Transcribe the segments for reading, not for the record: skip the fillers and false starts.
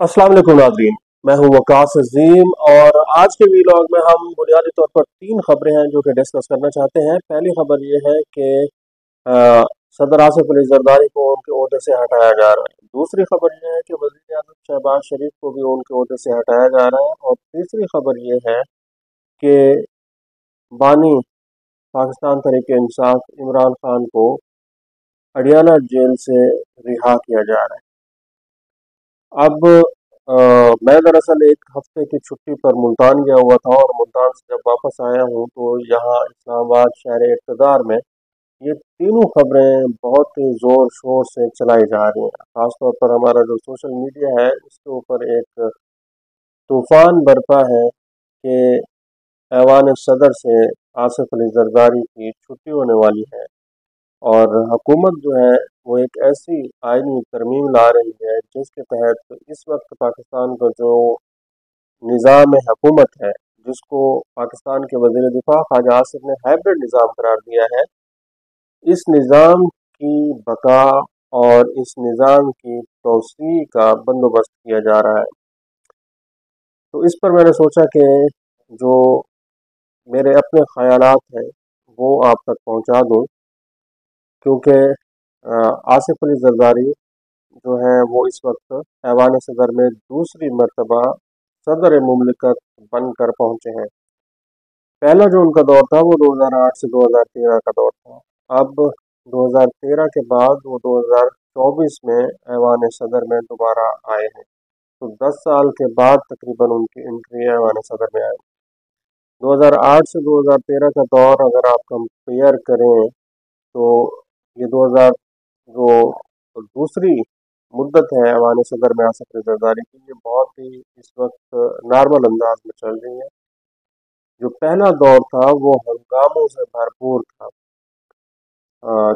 अस्सलाम वालेकुम नाज़रीन। मैं हूं वकास अजीम और आज के वीलॉग में हम बुनियादी तौर पर तीन खबरें हैं जो कि डिस्कस करना चाहते हैं। पहली खबर ये है कि अ, सदर आसिफ अली जरदारी को उनके ओहदे से हटाया जा रहा है। दूसरी खबर ये है कि वज़ीर आज़म शहबाज शरीफ को भी उनके ओहदे से हटाया जा रहा है। और तीसरी खबर ये है कि बानी पाकिस्तान तहरीक इंसाफ इमरान खान को हरियाणा जेल से रिहा किया जा रहा है। अब मैं दरअसल एक हफ्ते की छुट्टी पर मुल्तान गया हुआ था और मुल्तान से जब वापस आया हूँ तो यहाँ इस्लामाबाद शहर इक़्तिदार में ये तीनों खबरें बहुत ही ज़ोर शोर से चलाई जा रही हैं। ख़ासतौर पर हमारा जो सोशल मीडिया है इसके ऊपर एक तूफ़ान बरपा है कि ऐवान सदर से आसिफ अली जरदारी की छुट्टी होने वाली है और हुकूमत जो है वो एक ऐसी आइनी तरमीम ला रही है जिसके तहत इस वक्त पाकिस्तान का जो निज़ाम हुकूमत है, जिसको पाकिस्तान के वज़ीर दिफा ख्वाजा आसिफ ने हाइब्रिड निज़ाम करार दिया है, इस निज़ाम की बका और इस निज़ाम की तौसीह का बंदोबस्त किया जा रहा है। तो इस पर मैंने सोचा कि जो मेरे अपने ख़यालात हैं वो आप तक पहुंचा दूं, क्योंकि आसिफ अली जरदारी जो है वो इस वक्त ऐवान सदर में दूसरी मरतबा सदर मुमलिकत बनकर पहुंचे हैं। पहला जो उनका दौर था वो 2008 से 2013 का दौर था। अब 2013 के बाद वो 2024 में ऐवान सदर में दोबारा आए हैं। तो 10 साल के बाद तकरीबन उनकी एंट्री ऐवान सदर में आई। 2008 से 2013 का दौर अगर आप कंपेयर करें तो ये 2000 जो दूसरी मुद्दत है ऐवान सदर में आसिफ अली जरदारी की, ये बहुत ही इस वक्त नॉर्मल अंदाज में चल रही है। जो पहला दौर था वो हंगामों से भरपूर था।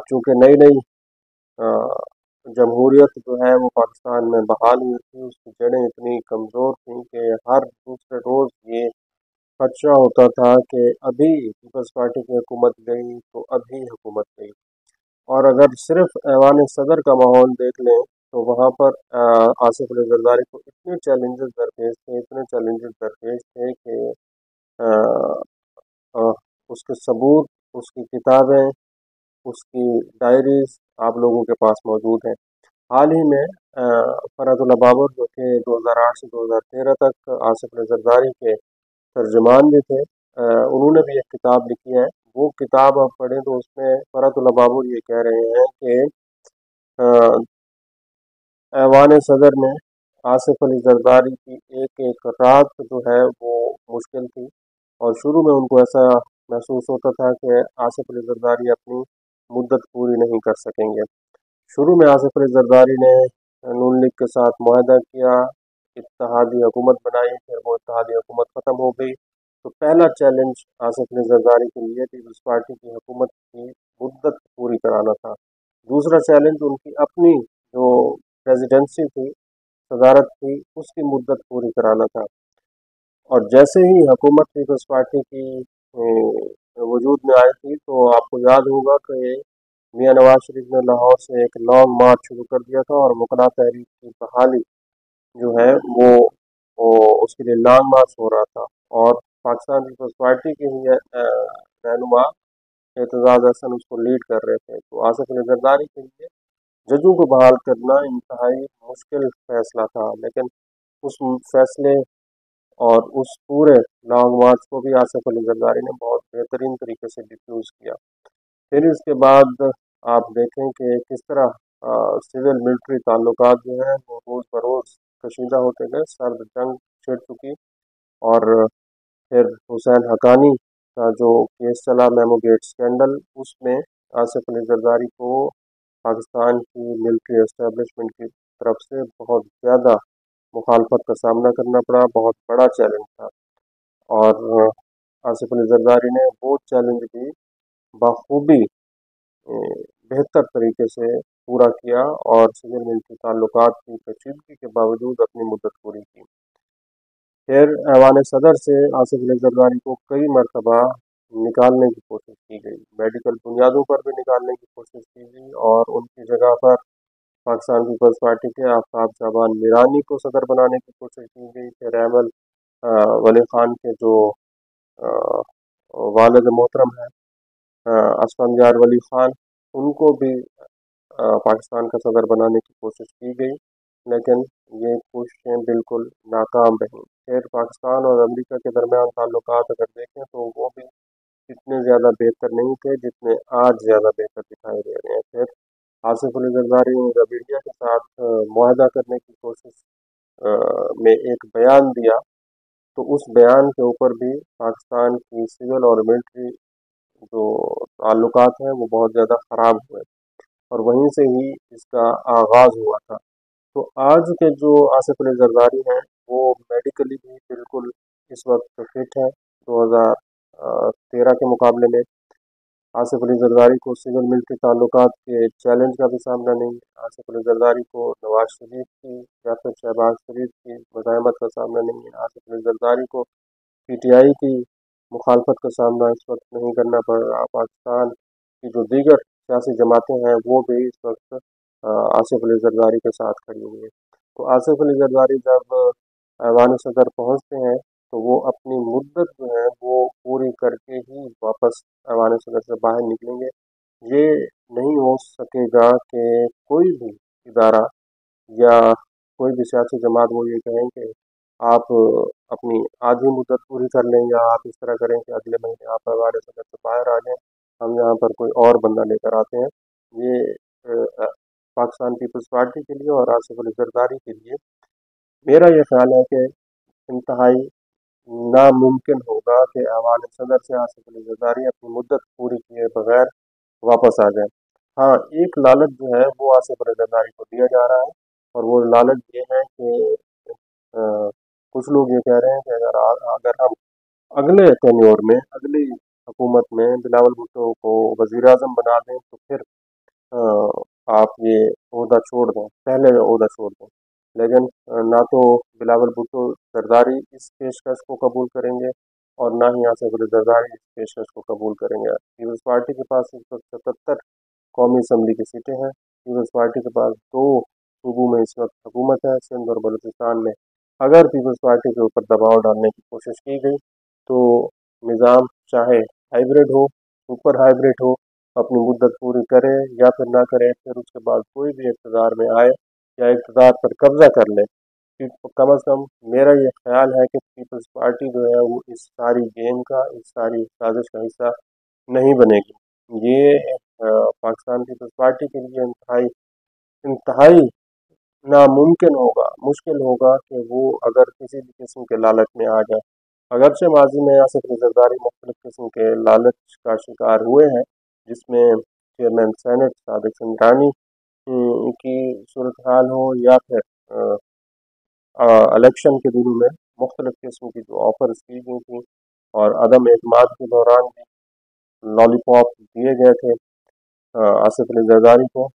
चूँकि नई नई जमहूरियत जो है वो पाकिस्तान में बहाल हुई थी, उसकी जड़ें इतनी कमज़ोर थीं कि हर दूसरे रोज़ ये खदशा होता था कि अभी पीपल्स पार्टी की हुकूमत गई तो अभी हुकूमत गई। और अगर सिर्फ ऐवान सदर का माहौल देख लें तो वहाँ पर आसिफ अली जरदारी को इतने चैलेंजेस दरपेश थे, इतने चैलेंजेस दरपेश थे कि अ, अ, उसके सबूत, उसकी किताबें, उसकी डायरीज आप लोगों के पास मौजूद हैं। हाल ही में फरहतुल्लाह बाबर जो कि 2008 से 2013 तक आसिफ अली जरदारी के तर्जुमान भी थे, उन्होंने भी एक किताब लिखी है। वो किताब आप पढ़ें तो उसमें फरहतुल्लाह बाबर ये कह रहे हैं कि ऐवान सदर में आसिफ अली जरदारी की एक एक रात जो है वो मुश्किल थी और शुरू में उनको ऐसा महसूस होता था कि आसिफ अली जरदारी अपनी मुद्दत पूरी नहीं कर सकेंगे। शुरू में आसिफ अली जरदारी ने नून लीग के साथ मुआहदा किया, इत्तेहादी हुकूमत बनाई, फिर वो इत्तेहादी हुकूमत ख़त्म हो गई। तो पहला चैलेंज आसिफ अली जरदारी के लिए पीपल्स पार्टी की हुकूमत की मुद्दत पूरी कराना था। दूसरा चैलेंज उनकी अपनी जो प्रेसिडेंसी थी, सदारत थी, उसकी मुद्दत पूरी कराना था। और जैसे ही हुकूमत पीपल्स पार्टी की वजूद में आई थी तो आपको याद होगा कि मियाँ नवाज शरीफ ने लाहौर से एक लॉन्ग मार्च शुरू कर दिया था और मुकर्रर तहरीक की बहाली जो है वो उसके लिए लॉन्ग मार्च हो रहा था। और पाकिस्तान पीपल्स पार्टी के ही रहनुमा एतजाज़ अहसन उसको लीड कर रहे थे। तो आसिफ अली जरदारी के लिए जजों को बहाल करना इंतहाई मुश्किल फैसला था, लेकिन उस फैसले और उस पूरे लॉन्ग मार्च को भी आसिफ अली जरदारी ने बहुत बेहतरीन तरीके से डिफ्यूज़ किया। फिर इसके बाद आप देखें कि किस तरह सिविल मिलिट्री ताल्लुकात जो हैं वो रोज़ बरोज़ कशीदा होते गए, सर्द जंग छिड़ चुकी। और फिर हुसैन हक्कानी का जो केस चला मेमो गेट स्कैंडल, उसमें आसिफ अली जरदारी को पाकिस्तान की मिलिट्री एस्टेब्लिशमेंट की तरफ से बहुत ज़्यादा मुखालफत का सामना करना पड़ा, बहुत बड़ा चैलेंज था। और आसिफ अली जरदारी ने वो चैलेंज भी बखूबी बेहतर तरीके से पूरा किया और सिविल मिलिट्री ताल्लुकात की कशीदगी के बावजूद अपनी मुद्दत पूरी की। फिर ऐवान सदर से आसिफ अली जरदारी को कई मरतबा निकालने की कोशिश की गई, मेडिकल बुनियादों पर भी निकालने की कोशिश की गई और उनकी जगह पर पाकिस्तान पीपल्स पार्टी के आफ्ताब शाबान मीरानी को सदर बनाने की कोशिश की गई। फिर अहमद वली खान के जो वालिद मोहतरम हैं असफंजार वली खान, उनको भी पाकिस्तान का सदर बनाने की कोशिश की गई, लेकिन ये कोशिशें बिल्कुल नाकाम रहीं। फिर पाकिस्तान और अमेरिका के दरमियान ताल्लुकात अगर देखें तो वो भी इतने ज़्यादा बेहतर नहीं थे जितने आज ज़्यादा बेहतर दिखाई दे रहे हैं। फिर आसिफ अली जरदारी ने जब इंडिया के साथ मुआहदा करने की कोशिश में एक बयान दिया, तो उस बयान के ऊपर भी पाकिस्तान की सिविल और मिलिट्री जो ताल्लुकात हैं वो बहुत ज़्यादा ख़राब हुए, और वहीं से ही इसका आगाज़ हुआ था। तो आज के जो आसिफ अली जरदारी हैं वो मेडिकली भी बिल्कुल इस वक्त फिट है। 2013 के मुकाबले में आसिफ अली जरदारी को सिविल मिलिट्री ताल्लुकात के चैलेंज का भी सामना नहीं है। आसिफ अली जरदारी को नवाज शरीफ की या फिर शहबाज शरीफ की मज़ाहमत का सामना नहीं है। आसिफ अली जरदारी को पीटीआई की मुखालफत का सामना इस वक्त नहीं करना पड़ रहा। पाकिस्तान की जो दीगर सियासी जमातें हैं वो भी इस वक्त आसिफ अली जरदारी के साथ खड़ी हुई है। तो आसिफ अली जरदारी जब ऐवान सदर पहुंचते हैं तो वो अपनी मुद्दत जो है वो पूरी करके ही वापस ऐवान सदर से बाहर निकलेंगे। ये नहीं हो सकेगा कि कोई भी इदारा या कोई भी सियासी जमात वो ये कहें कि आप अपनी आधी मुद्दत पूरी कर लें, या आप इस तरह करें कि अगले महीने आप ऐवान सदर से बाहर आ जाएं, हम यहाँ पर कोई और बंदा लेकर आते हैं। ये पाकिस्तान पीपल्स पार्टी के लिए और आसिफ अली जरदारी के लिए मेरा ये ख्याल है कि इंतहाई नामुमकिन होगा कि ऐवान सदर से आसिफ अली जरदारी अपनी मुद्दत पूरी किए बगैर वापस आ जाए। हाँ, एक लालच जो है वो आसिफ अली जरदारी को दिया जा रहा है, और वो लालच ये है कि कुछ लोग ये कह रहे हैं कि अगर हम अगले टेन्योर में, अगली हुकूमत में बिलावल भुट्टो को वज़ीर आज़म बना दें तो फिर आप ये ओहदा छोड़ दें, पहले ओहदा छोड़ दें। लेकिन ना तो बिलावल भुट्टो जरदारी इस पेशकश को कबूल करेंगे और ना ही आसिफ अली जरदारी इस पेशकश को कबूल करेंगे। पीपल्स पार्टी के पास इस वक्त 77 कौमी असम्बली की सीटें हैं। पीपल्स पार्टी के पास 2 सूबों में इस वक्त हुकूमत है, सिंध और बलूचिस्तान में। अगर पीपल्स पार्टी के ऊपर दबाव डालने की कोशिश की गई तो निज़ाम चाहे हाइब्रिड हो, सुपर हाइब्रिड हो, अपनी मुद्दत पूरी करे या फिर ना करे, फिर उसके बाद कोई भी इक़्तिदार में आए या इक़्तिदार पर कब्जा कर ले, कम अज़ कम मेरा ये ख्याल है कि पीपल्स पार्टी जो है वो इस सारी गेम का, इस सारी साजिश का हिस्सा नहीं बनेगी। ये पाकिस्तान पीपल्स पार्टी के लिए इंतहाई इंतहाई नामुमकिन होगा, मुश्किल होगा कि वो अगर किसी भी किस्म के लालच में आ जाए। अगरचे माजी में आसिफ अली जरदारी मुख्तलिफ किस्म के लालच का शिकार हुए हैं, जिसमें चेयरमैन सेनेट सादिक संगरानी की सूरत हाल हो, या फिर इलेक्शन के दिनों में मुख्तलिफ किस्म की जो ऑफर्स की गई थी और अदम एतमाद के दौरान भी लॉलीपॉप दिए गए थे आसिफ अली जरदारी को।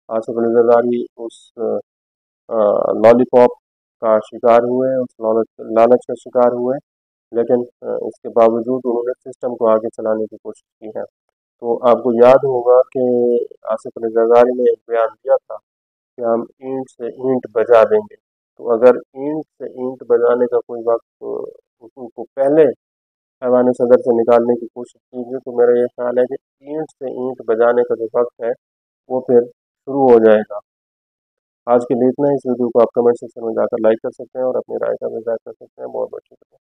आसिफ अली जरदारी उस लॉलीपॉप का शिकार हुए, उस लालच का शिकार हुए, लेकिन इसके बावजूद उन्होंने सिस्टम को आगे चलाने की कोशिश की है। तो आपको याद होगा कि आसिफ अली जरदारी ने एक बयान दिया था कि हम ईंट से ईंट बजा देंगे। तो अगर ईंट से ईंट बजाने का कोई वक्त उनको पहले ऐवान सदर से निकालने की कोशिश कीजिए, तो मेरा ये ख्याल है कि ईंट से ईंट बजाने का जो वक्त है वो फिर शुरू हो जाएगा। आज के लिए इतना ही। इस वीडियो को आप कमेंट सेक्शन में जाकर लाइक कर सकते हैं और अपनी राय का भी इज़हार कर सकते हैं। बहुत बहुत शुक्रिया।